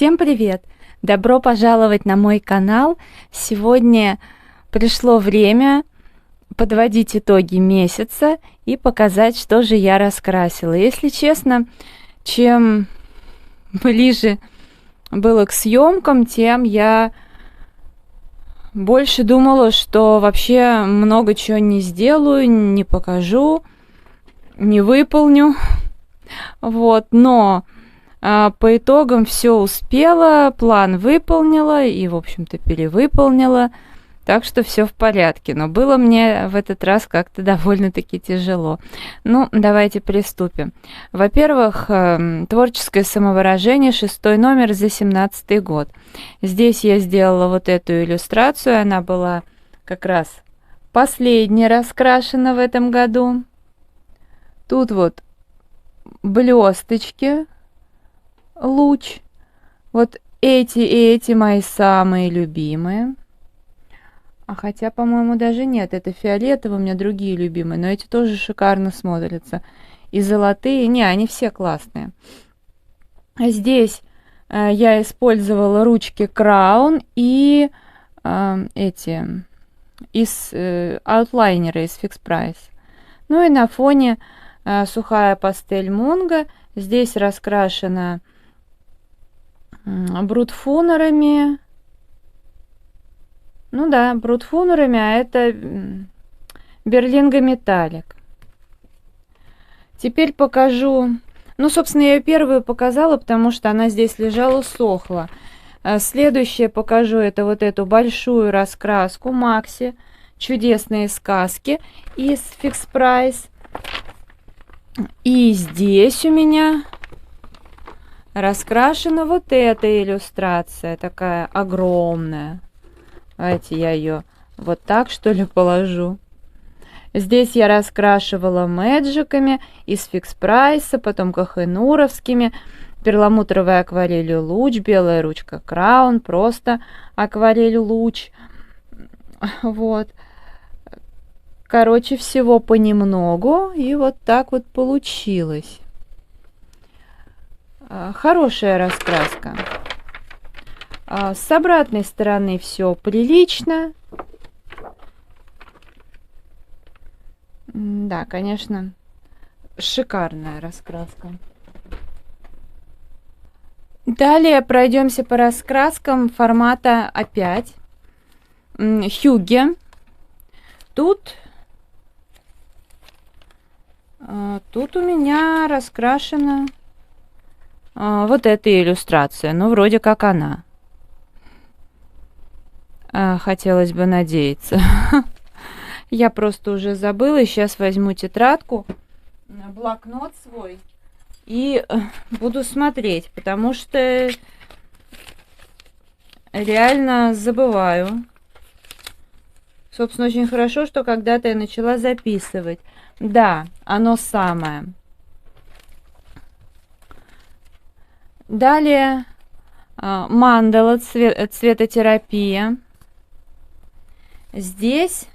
Всем привет! Добро пожаловать на мой канал. Сегодня пришло время подводить итоги месяца и показать, что же я раскрасила. Если честно, чем ближе было к съемкам, тем я больше думала, что вообще много чего не сделаю, не покажу, не выполню. Вот, но по итогам все успела, план выполнила и, в общем-то, перевыполнила, так что все в порядке. Но было мне в этот раз как-то довольно-таки тяжело. Ну, давайте приступим. Во-первых, творческое самовыражение, 6-й номер за 17-й год. Здесь я сделала вот эту иллюстрацию, она была как раз последняя раскрашена в этом году. Тут вот блесточки, луч. Вот эти и эти мои самые любимые. А хотя, по-моему, даже нет. Это фиолетовые у меня другие любимые. Но эти тоже шикарно смотрятся. И золотые. Не, они все классные. Здесь я использовала ручки Краун и эти из аутлайнера из Fix Price. Ну и на фоне сухая пастель Мунго. Здесь раскрашена брутфунерами. Ну да, брутфунерами, а это Берлинго металлик. Теперь покажу. Ну, собственно, я ее первую показала, потому что она здесь лежала, сохла. Следующее покажу, это вот эту большую раскраску Макси. Чудесные сказки из Fix Price. И здесь у меня раскрашена вот эта иллюстрация, такая огромная. Давайте я ее вот так, что ли, положу. Здесь я раскрашивала мэджиками из Fix Price, потом кахенуровскими, перламутровая акварелью луч, белая ручка Краун, просто акварель луч. Вот. Короче, всего понемногу, и вот так вот получилось. Хорошая раскраска. С обратной стороны все прилично. Да, конечно, шикарная раскраска. Далее пройдемся по раскраскам формата А5. Хюгге. Тут у меня раскрашена вот эта иллюстрация. Ну, вроде как она. Хотелось бы надеяться. Я просто уже забыла. Сейчас возьму тетрадку, блокнот свой и буду смотреть, потому что реально забываю. Собственно, очень хорошо, что когда-то я начала записывать. Да, оно самое. Далее мандала, цветотерапия. Здесь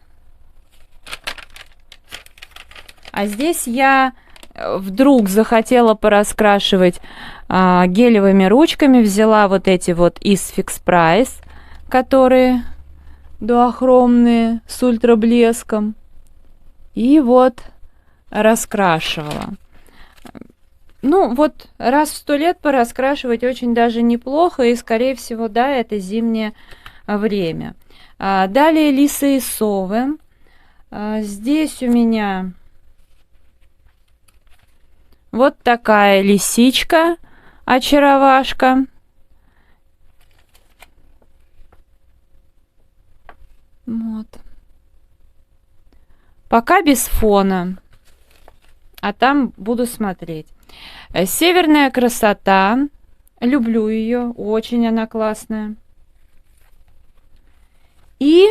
я вдруг захотела пораскрашивать гелевыми ручками. Взяла вот эти вот из Fix Price, которые дуохромные с ультраблеском. И вот раскрашивала. Ну, вот раз в 100 лет пораскрашивать очень даже неплохо. И, скорее всего, да, это зимнее время. Далее лисы и совы. Здесь у меня вот такая лисичка, очаровашка. Вот. Пока без фона. А там буду смотреть. Северная красота. Люблю ее. Очень она классная. И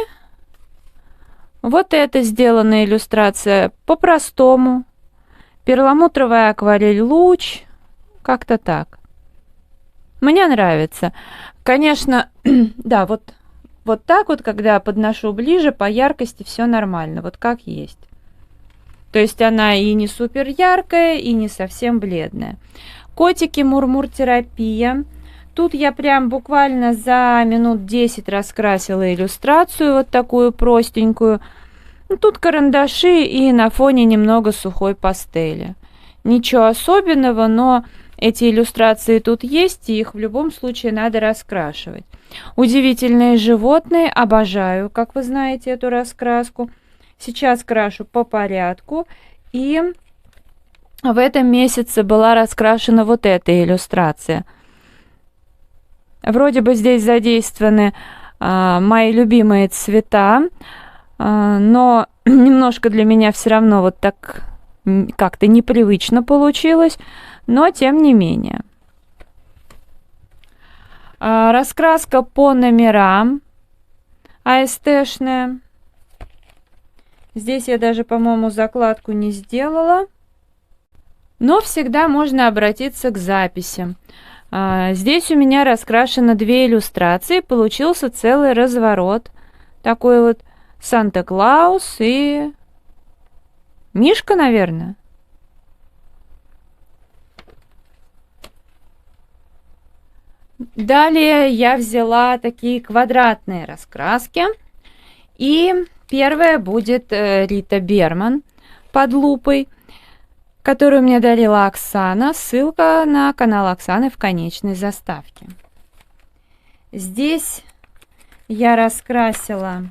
вот эта сделанная иллюстрация по-простому. Перламутровая акварель луч. Как-то так. Мне нравится. Конечно, да, вот так вот, когда подношу ближе, по яркости все нормально. Вот как есть. То есть она и не супер яркая, и не совсем бледная. Котики, мурмур терапия. Тут я прям буквально за минут 10 раскрасила иллюстрацию, вот такую простенькую. Ну, тут карандаши и на фоне немного сухой пастели. Ничего особенного, но эти иллюстрации тут есть, и их в любом случае надо раскрашивать. Удивительные животные, обожаю, как вы знаете, эту раскраску. Сейчас крашу по порядку. И в этом месяце была раскрашена вот эта иллюстрация. Вроде бы здесь задействованы мои любимые цвета, но немножко для меня все равно вот так как-то непривычно получилось, но тем не менее. Раскраска по номерам АСТшная. Здесь я даже, по-моему, закладку не сделала. Но всегда можно обратиться к записям. Здесь у меня раскрашено 2 иллюстрации. Получился целый разворот. Такой вот Санта-Клаус и Мишка, наверное. Далее я взяла такие квадратные раскраски. И первая будет Рита Берман под лупой, которую мне дарила Оксана. Ссылка на канал Оксаны в конечной заставке. Здесь я раскрасила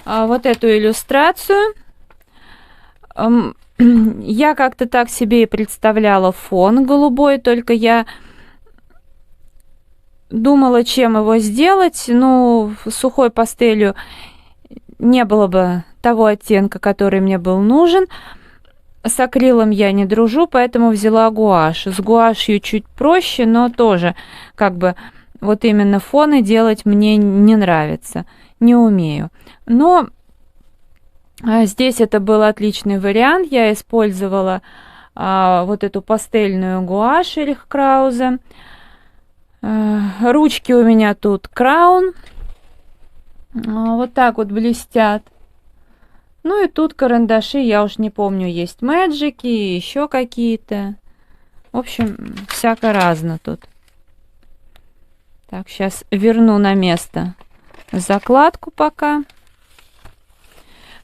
вот эту иллюстрацию. Я как-то так себе и представляла фон голубой, только я думала, чем его сделать. Ну, сухой пастелью не было бы того оттенка, который мне был нужен. С акрилом я не дружу, поэтому взяла гуашь. С гуашью чуть проще, но тоже как бы вот именно фоны делать мне не нравится, не умею. Но здесь это был отличный вариант. Я использовала вот эту пастельную гуашь Эрих Краузе. Ручки у меня тут Краун. Вот так вот блестят. Ну и тут карандаши, я уж не помню, есть Мэджики, еще какие-то. В общем, всяко разно тут. Так, сейчас верну на место закладку пока.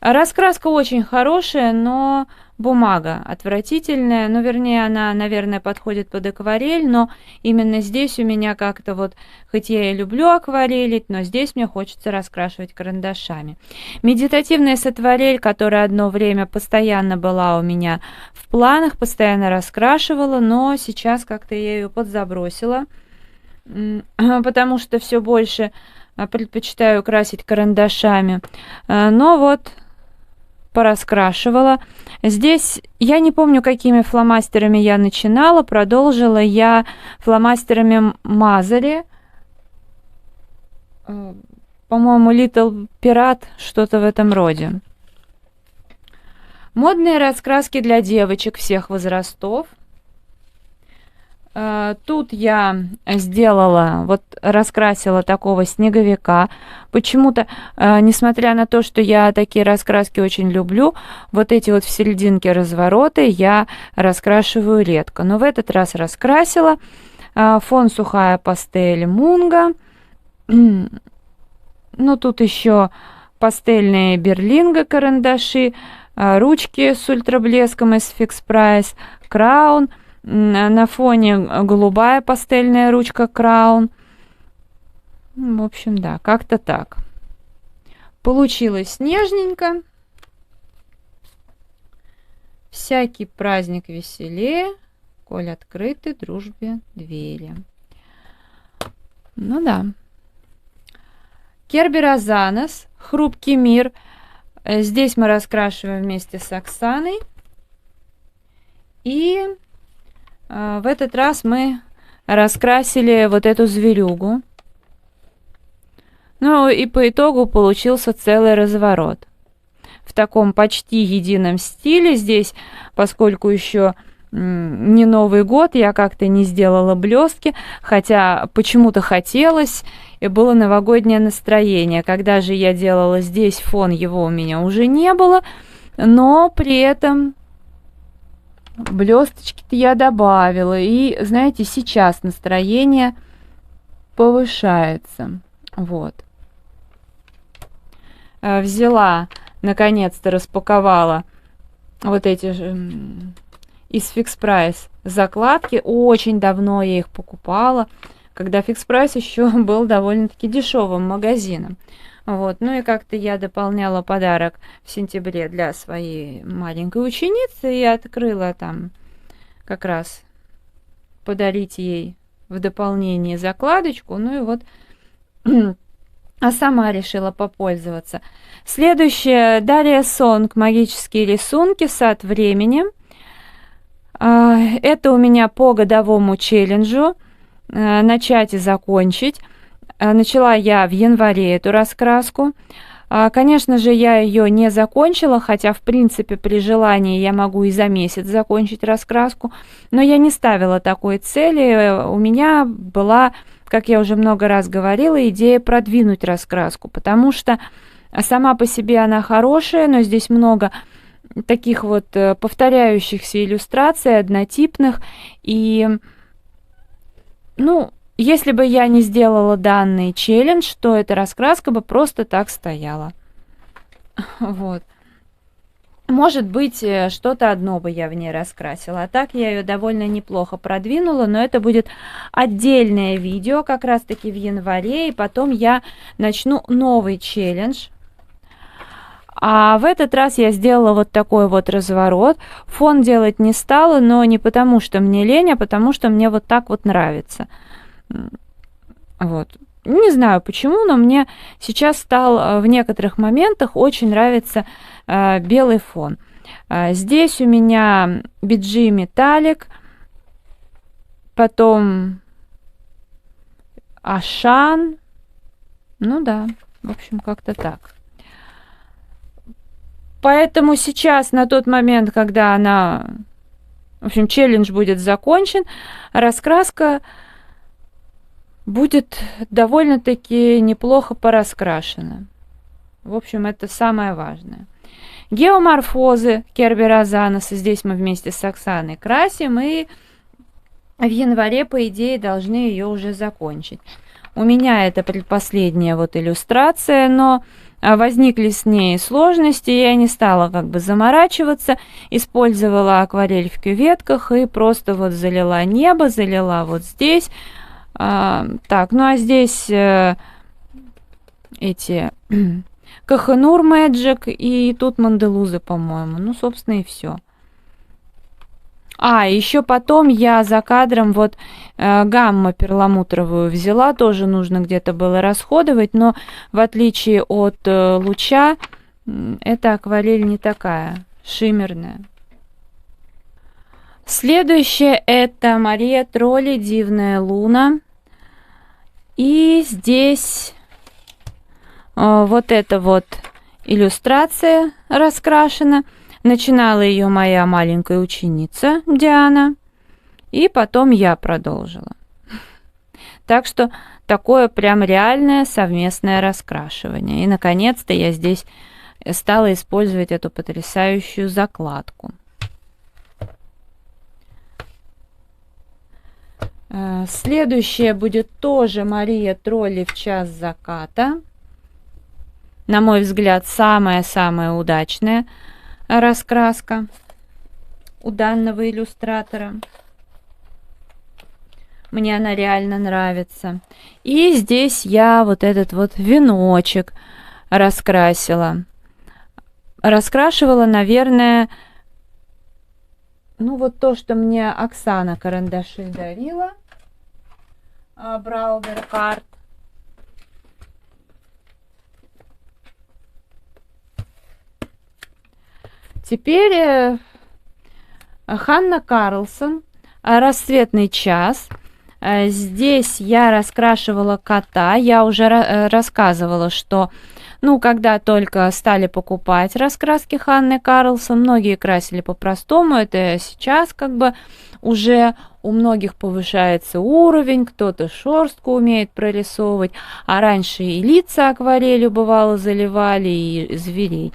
Раскраска очень хорошая, но бумага отвратительная. Ну, вернее, она, наверное, подходит под акварель, но именно здесь у меня как-то вот, хоть я и люблю акварелить, но здесь мне хочется раскрашивать карандашами. Медитативная сотворель, которая одно время постоянно была у меня в планах, постоянно раскрашивала, но сейчас как-то я ее подзабросила, потому что все больше предпочитаю красить карандашами. Но вот пораскрашивала. Здесь я не помню, какими фломастерами я начинала. Продолжила я фломастерами Мазари. По-моему, Little Pirate, что-то в этом роде. Модные раскраски для девочек всех возрастов. Тут я сделала, вот раскрасила такого снеговика. Почему-то, несмотря на то, что я такие раскраски очень люблю, вот эти вот в серединке развороты я раскрашиваю редко. Но в этот раз раскрасила. Фон сухая пастель Мунга. Ну, тут еще пастельные Берлинга карандаши, ручки с ультраблеском из Fix Price, Краун. На фоне голубая пастельная ручка Краун. В общем, да, как-то так. Получилось нежненько. Всякий праздник веселее, коль открыты дружбе двери. Ну да. Керби Розанес, хрупкий мир. Здесь мы раскрашиваем вместе с Оксаной. И в этот раз мы раскрасили вот эту зверюгу. Ну и по итогу получился целый разворот. В таком почти едином стиле. Здесь, поскольку еще не Новый год, я как-то не сделала блестки, хотя почему-то хотелось, и было новогоднее настроение. Когда же я делала здесь фон, его у меня уже не было, но при этом Блесточки-то я добавила. И, знаете, сейчас настроение повышается. Вот. Взяла, наконец-то распаковала вот эти из Fix Price закладки. Очень давно я их покупала, когда Fix Price еще был довольно-таки дешевым магазином. Вот. Ну и как-то я дополняла подарок в сентябре для своей маленькой ученицы и открыла там как раз подарить ей в дополнение закладочку. Ну и вот, а сама решила попользоваться. Следующее, Дарья Сонг, магические рисунки, сад времени. Это у меня по годовому челленджу, начать и закончить. Начала я в январе эту раскраску. Конечно же, я ее не закончила, хотя, в принципе, при желании я могу и за месяц закончить раскраску, но я не ставила такой цели. У меня была, как я уже много раз говорила, идея продвинуть раскраску, потому что сама по себе она хорошая, но здесь много таких вот повторяющихся иллюстраций, однотипных, и, ну, если бы я не сделала данный челлендж, то эта раскраска бы просто так стояла. Вот. Может быть, что-то одно бы я в ней раскрасила. А так я ее довольно неплохо продвинула, но это будет отдельное видео как раз-таки в январе, и потом я начну новый челлендж. А в этот раз я сделала вот такой вот разворот. Фон делать не стала, но не потому, что мне лень, а потому, что мне вот так вот нравится. Вот. Не знаю почему, но мне сейчас стал в некоторых моментах очень нравится белый фон. Здесь у меня BG металлик, потом Ашан. Ну да, в общем, как-то так. Поэтому сейчас, на тот момент, когда в общем, челлендж будет закончен, раскраска будет довольно-таки неплохо пораскрашена. В общем, это самое важное. Геоморфозы Кербера Заноса. Здесь мы вместе с Оксаной красим. И в январе, по идее, должны ее уже закончить. У меня это предпоследняя вот иллюстрация, но возникли с ней сложности. Я не стала как бы заморачиваться. Использовала акварель в кюветках и просто вот залила небо, залила вот здесь. Так, ну а здесь эти Кахенур Мэджик и тут Манделузы, по-моему. Ну, собственно, и все. Еще потом я за кадром вот гамма перламутровую взяла. Тоже нужно где-то было расходовать, но в отличие от луча, эта акварель не такая шиммерная. Следующее это Мария Тролли «Дивная луна». И здесь вот эта вот иллюстрация раскрашена. Начинала ее моя маленькая ученица Диана. И потом я продолжила. Так что такое прям реальное совместное раскрашивание. И наконец-то я здесь стала использовать эту потрясающую закладку. Следующее будет тоже Мария Тролли «В час заката». На мой взгляд, самая-самая удачная раскраска у данного иллюстратора. Мне она реально нравится. И здесь я вот этот вот веночек раскрасила. Раскрашивала, наверное, ну вот то, что мне Оксана карандаши дарила. Браувер карт. Теперь Ханна Карлсон «Рассветный час». Здесь я раскрашивала кота. Я уже рассказывала, что когда только стали покупать раскраски Ханны Карлсон, многие красили по-простому. Это сейчас как бы уже у многих повышается уровень, кто-то шерстку умеет прорисовывать, а раньше и лица акварелью бывало заливали, и зверей.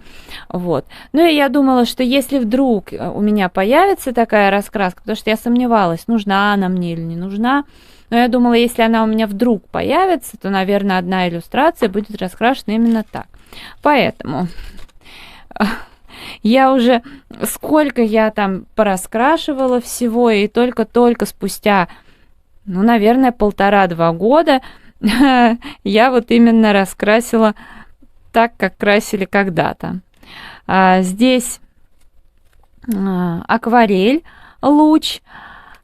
Вот. Ну и я думала, что если вдруг у меня появится такая раскраска, потому что я сомневалась, нужна она мне или не нужна, но я думала, если она у меня вдруг появится, то, наверное, одна иллюстрация будет раскрашена именно так. Поэтому я уже, сколько я там пораскрашивала всего, и только-только спустя, ну, наверное, 1,5-2 года я вот именно раскрасила так, как красили когда-то. Здесь акварель, луч,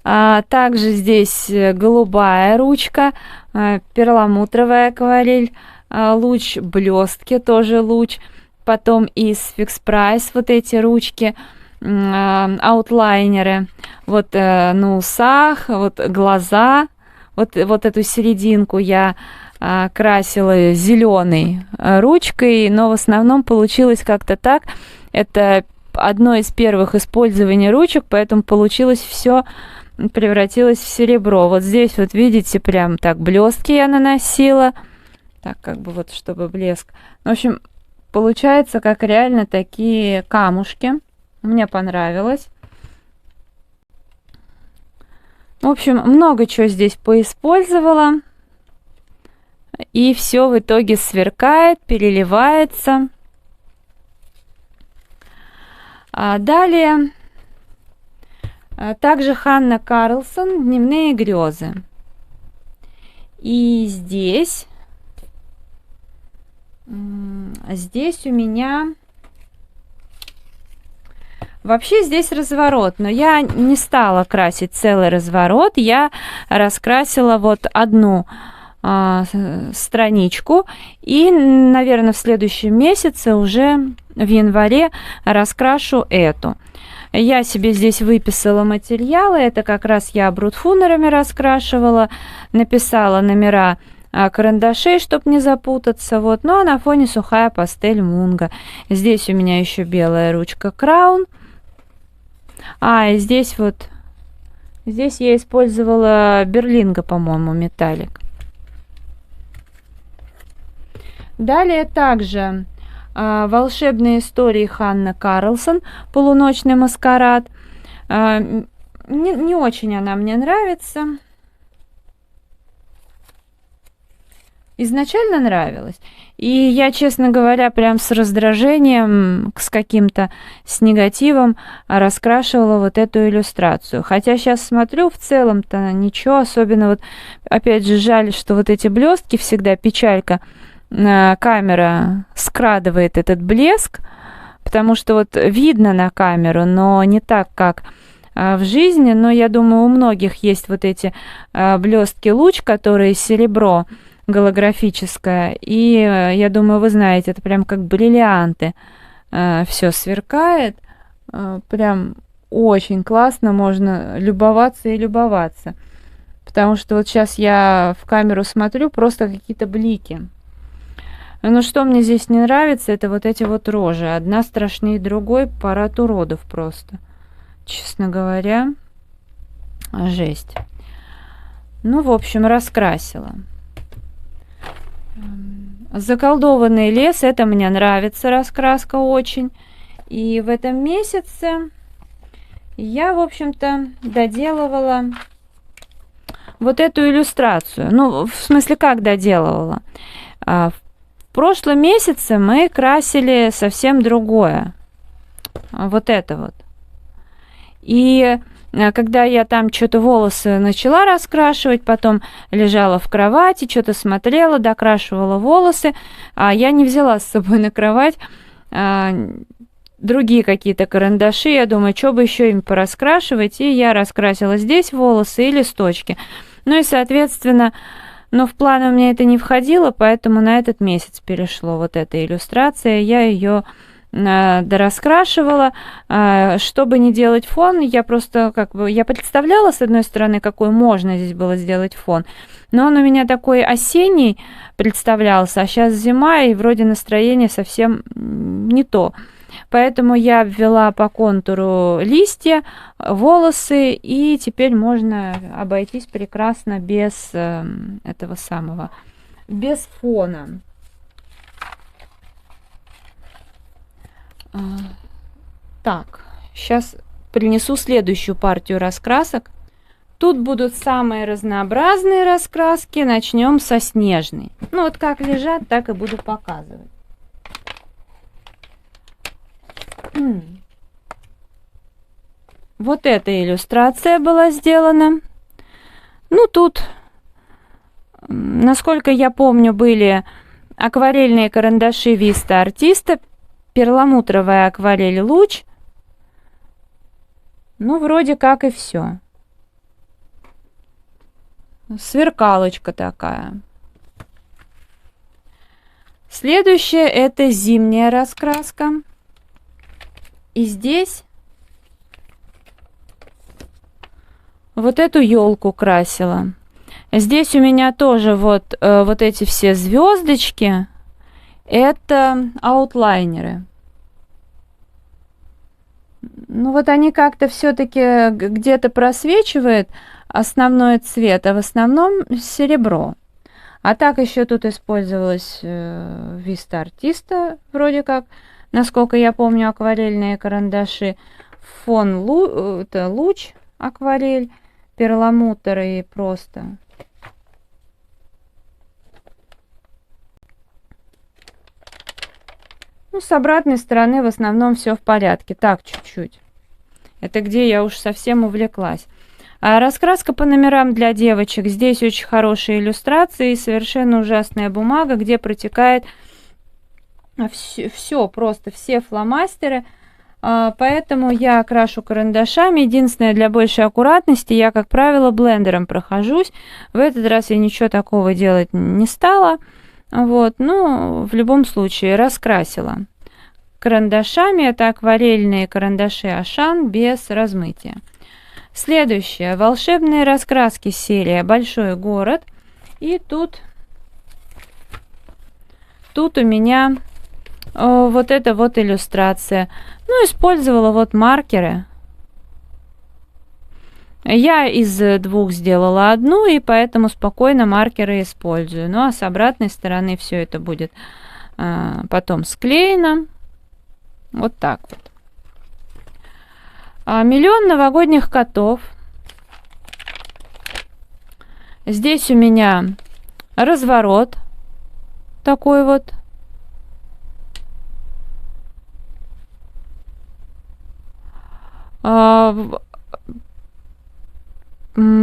также здесь голубая ручка, перламутровая акварель, луч, блестки, тоже луч. Потом из Fix Price вот эти ручки, аутлайнеры, вот на усах, вот глаза, вот эту серединку я красила зеленой ручкой, но в основном получилось как-то так. Это одно из первых использований ручек, поэтому получилось все, превратилось в серебро. Вот здесь вот видите, прям так блестки я наносила, так как бы вот чтобы блеск. В общем, получается, как реально такие камушки. Мне понравилось. В общем, много чего здесь поиспользовала. И все в итоге сверкает, переливается. Далее. Также Ханна Карлсон «Дневные грезы». И здесь у меня вообще здесь разворот, но я не стала красить целый разворот, я раскрасила вот одну страничку, и, наверное, в следующем месяце, уже в январе, раскрашу эту. Я себе здесь выписала материалы, это как раз я брутфунерами раскрашивала, написала номера карандашей, чтобы не запутаться, вот. Ну а на фоне сухая пастель Мунга. Здесь у меня еще белая ручка Краун. И здесь вот, здесь я использовала Берлинга, по-моему, металлик. Далее также волшебные истории Ханна Карлсон, полуночный маскарад. Не очень она мне нравится. Изначально нравилась. И я, честно говоря, прям с раздражением, с негативом раскрашивала вот эту иллюстрацию. Хотя сейчас смотрю, в целом-то ничего, особенно вот, опять же, жаль, что вот эти блестки всегда печалька. Камера скрадывает этот блеск, потому что вот видно на камеру, но не так, как в жизни. Но я думаю, у многих есть вот эти блестки луч, которые серебро голографическое, и я думаю, вы знаете, это прям как бриллианты, все сверкает, прям очень классно, можно любоваться и любоваться, потому что вот сейчас я в камеру смотрю, просто какие-то блики. Но что мне здесь не нравится, это вот эти вот рожи, одна страшнее другой, парад уродов просто, честно говоря, жесть. Ну, в общем, раскрасила. Заколдованный лес, это мне нравится, раскраска очень. И в этом месяце я, в общем-то, доделывала вот эту иллюстрацию. Ну, в смысле, как доделывала? В прошлом месяце мы красили совсем другое. Вот это вот. И когда я там что-то волосы начала раскрашивать, потом лежала в кровати, что-то смотрела, докрашивала волосы, а я не взяла с собой на кровать другие какие-то карандаши. Я думаю, что бы еще им пораскрашивать, и я раскрасила здесь волосы и листочки. Ну и, соответственно, но в планы у меня это не входило, поэтому на этот месяц перешло вот эта иллюстрация. Я ее дораскрашивала, чтобы не делать фон. Я просто я представляла, с одной стороны, какой можно здесь было сделать фон, но он у меня такой осенний представлялся, а сейчас зима, и вроде настроение совсем не то. Поэтому я обвела по контуру листья, волосы, и теперь можно обойтись прекрасно без этого самого, без фона. Так, сейчас принесу следующую партию раскрасок. Тут будут самые разнообразные раскраски. Начнем со снежной. Ну вот как лежат, так и буду показывать. Вот эта иллюстрация была сделана. Ну тут, насколько я помню, были акварельные карандаши Vista Artista, перламутровая акварель Луч. Ну, вроде как и все. Сверкалочка такая. Следующее это зимняя раскраска. И здесь вот эту елку красила. Здесь у меня тоже вот эти все звездочки. Это аутлайнеры. Ну вот они как-то все-таки где-то просвечивают основной цвет, а в основном серебро. А так еще тут использовалась Vista Artista, вроде как, насколько я помню, акварельные карандаши. Фон это луч, акварель, перламутр и просто. Ну, с обратной стороны в основном все в порядке. Так, чуть-чуть. Это где я уж совсем увлеклась. А раскраска по номерам для девочек. Здесь очень хорошие иллюстрации и совершенно ужасная бумага, где протекает все просто, все фломастеры. Поэтому я крашу карандашами. Единственное, для большей аккуратности я, как правило, блендером прохожусь. В этот раз я ничего такого делать не стала. Вот, ну, в любом случае, раскрасила карандашами. Это акварельные карандаши Ашан без размытия. Следующее. Волшебные раскраски серия «Большой город». И тут у меня вот эта вот иллюстрация. Ну, использовала вот маркеры. Я из двух сделала одну, и поэтому спокойно маркеры использую. Ну, а с обратной стороны все это будет потом склеено. Вот так вот. Миллион новогодних котов. Здесь у меня разворот. Такой вот.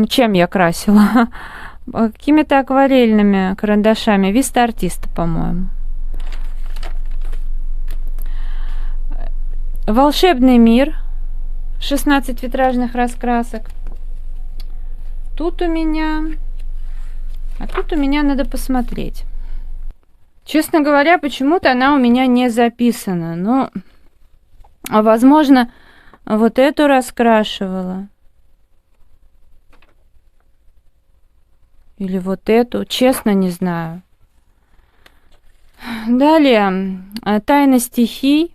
Чем я красила? Какими-то акварельными карандашами. Vista Artista, по-моему. Волшебный мир. 16 витражных раскрасок. Тут у меня... А тут у меня надо посмотреть. Честно говоря, почему-то она у меня не записана. Но, возможно, вот эту раскрашивала. Или вот эту. Честно, не знаю. Далее. Тайна стихий.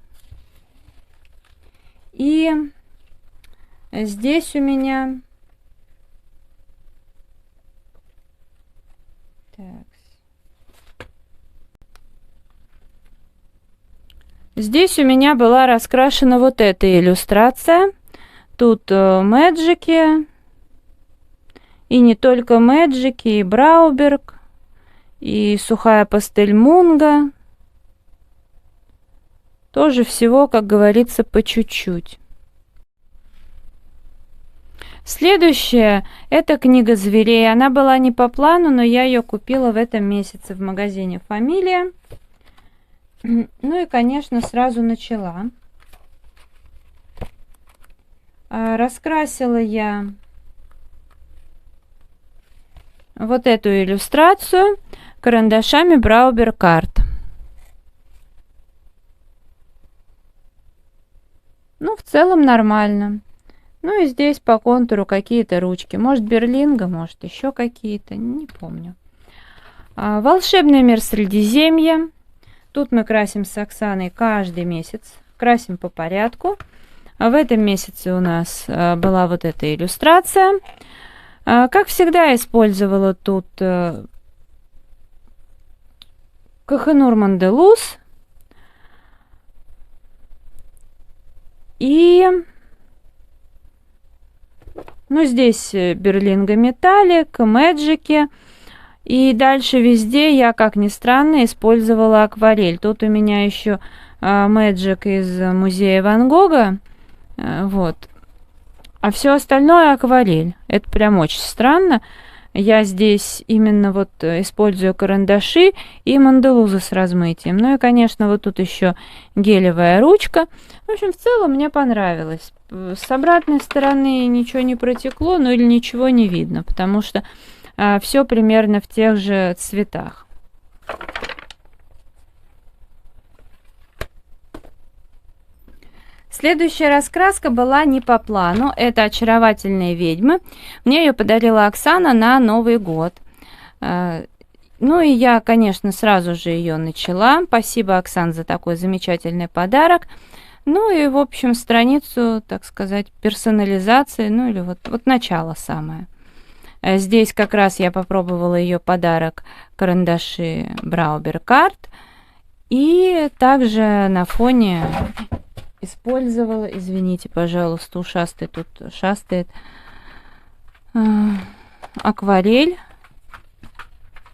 И здесь у меня... Так. Здесь у меня была раскрашена вот эта иллюстрация. Тут мэджики. И не только мэджики, и Брауберг, и сухая пастель Мунга. Тоже всего, как говорится, по чуть-чуть. Следующая – это книга зверей. Она была не по плану, но я ее купила в этом месяце в магазине «Фамилия». Ну и, конечно, сразу начала. Раскрасила я вот эту иллюстрацию карандашами Брауберг Арт. Ну, в целом нормально. Ну и здесь по контуру какие-то ручки. Может, Берлинга, может, еще какие-то. Не помню. Волшебный мир Средиземья. Тут мы красим с Оксаной каждый месяц красим по порядку. В этом месяце у нас была вот эта иллюстрация. Как всегда, использовала тут Kohinoor Mondeluz и здесь Berlinga Metallic, Magic. И дальше везде я, как ни странно, использовала акварель. Тут у меня еще Magic из музея Ван Гога. Вот. А все остальное акварель. Это прям очень странно. Я здесь именно вот использую карандаши и манделузы с размытием. Ну и, конечно, вот тут еще гелевая ручка. В общем, в целом мне понравилось. С обратной стороны ничего не протекло, ну или ничего не видно, потому что все примерно в тех же цветах. Следующая раскраска была не по плану. Это «Очаровательные ведьмы». Мне ее подарила Оксана на Новый год. Ну и я, конечно, сразу же ее начала. Спасибо, Оксан, за такой замечательный подарок. Ну и, в общем, страницу, так сказать, персонализации, ну или вот начало самое. Здесь как раз я попробовала ее подарок карандаши Брауберкарт. И также на фоне использовала, извините, пожалуйста, ушастый тут шастает, акварель,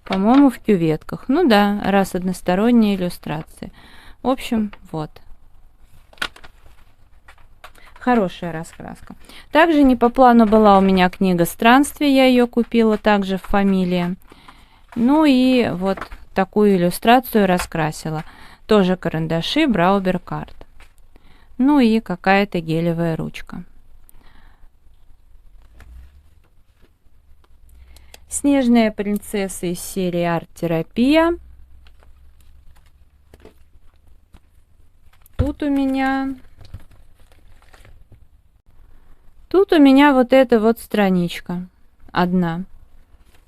по-моему, в кюветках. Ну да, раз односторонние иллюстрации. В общем, вот. Хорошая раскраска. Также не по плану была у меня книга странствий. Я ее купила также в «Фамилии». Ну и вот такую иллюстрацию раскрасила. Тоже карандаши Брауберкарт. Ну и какая-то гелевая ручка. Снежная принцесса из серии «Арт-терапия». Тут у меня вот эта вот страничка одна.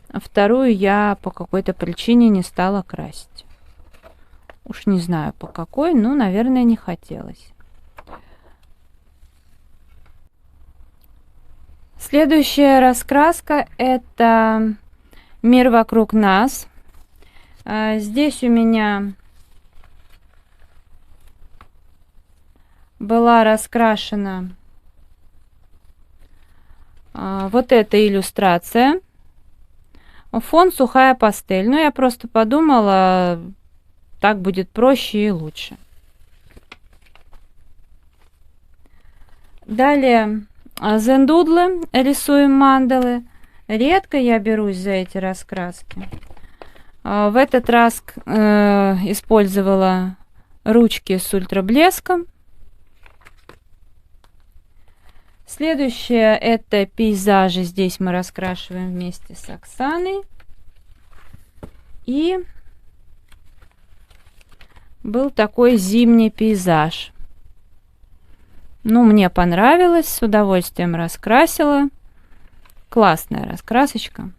А вторую я по какой-то причине не стала красить. Уж не знаю по какой, но, наверное, не хотелось. Следующая раскраска – это «Мир вокруг нас». Здесь у меня была раскрашена вот эта иллюстрация. Фон сухая пастель. Ну, я просто подумала, так будет проще и лучше. Далее Зендудлы, рисуем мандалы. Редко я берусь за эти раскраски. В этот раз использовала ручки с ультраблеском. Следующее это пейзажи. Здесь мы раскрашиваем вместе с Оксаной. И был такой зимний пейзаж. Ну, мне понравилось, с удовольствием раскрасила. Классная раскрасочка.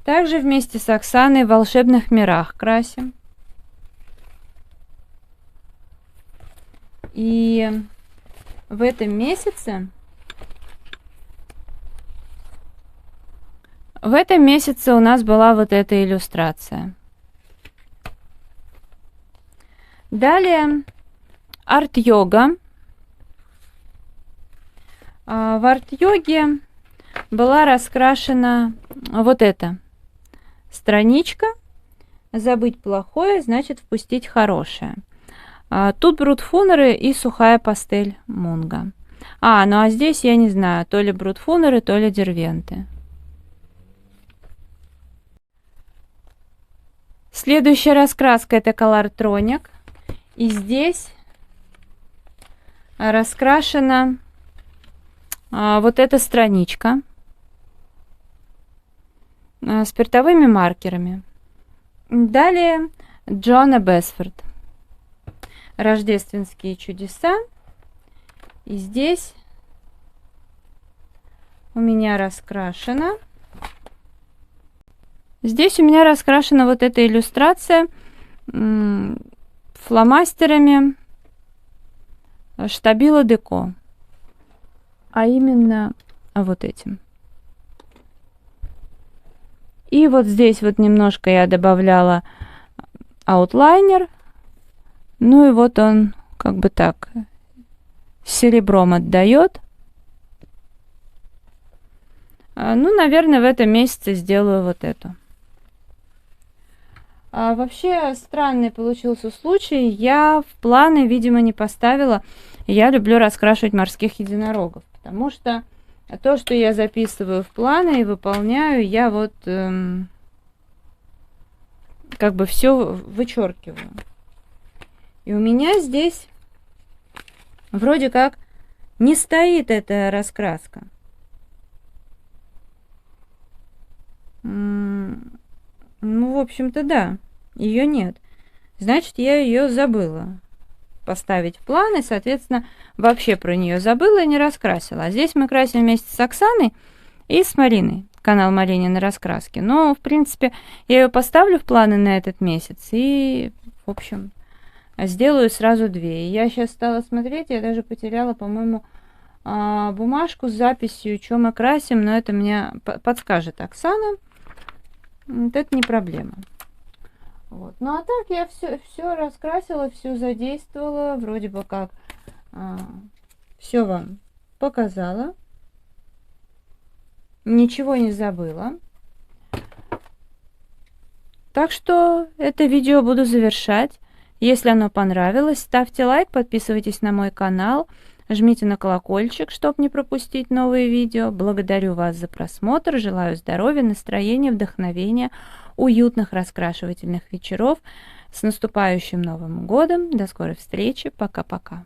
Также вместе с Оксаной в волшебных мирах красим. И в этом месяце у нас была вот эта иллюстрация. Далее арт-йога. В арт-йоге была раскрашена вот эта страничка. Забыть плохое, значит впустить хорошее. Тут брутфунеры и сухая пастель Мунга. Ну а здесь я не знаю, то ли брутфунеры, то ли дервенты. Следующая раскраска это Colortronic. И здесь раскрашена вот эта страничка спиртовыми маркерами. Далее Джона Бесфорд. Рождественские чудеса. И здесь у меня раскрашена. Здесь у меня раскрашена вот эта иллюстрация фломастерами Штабило Деко, а именно вот этим. И вот здесь вот немножко я добавляла аутлайнер. Ну и вот он как бы так серебром отдает. Ну, наверное, в этом месяце сделаю вот эту. Вообще странный получился случай. Я в планы, видимо, не поставила. Я люблю раскрашивать морских единорогов, потому что то, что я записываю в планы и выполняю, я вот как бы все вычеркиваю. И у меня здесь вроде как не стоит эта раскраска. Ну, в общем-то, да, ее нет. Значит, я ее забыла поставить в планы, соответственно, вообще про нее забыла и не раскрасила. А здесь мы красим вместе с Оксаной и с Мариной, канал Маринины раскраски. Но, в принципе, я ее поставлю в планы на этот месяц и, в общем, сделаю сразу две. И я сейчас стала смотреть, я даже потеряла, по-моему, бумажку с записью, что мы красим, но это мне подскажет Оксана. Вот это не проблема. Вот. Ну а так я все раскрасила, все задействовала, вроде бы как все вам показала, ничего не забыла. Так что это видео буду завершать. Если оно понравилось, ставьте лайк, подписывайтесь на мой канал, жмите на колокольчик, чтобы не пропустить новые видео. Благодарю вас за просмотр, желаю здоровья, настроения, вдохновения, уютных раскрашивательных вечеров. С наступающим Новым годом! До скорой встречи! Пока-пока!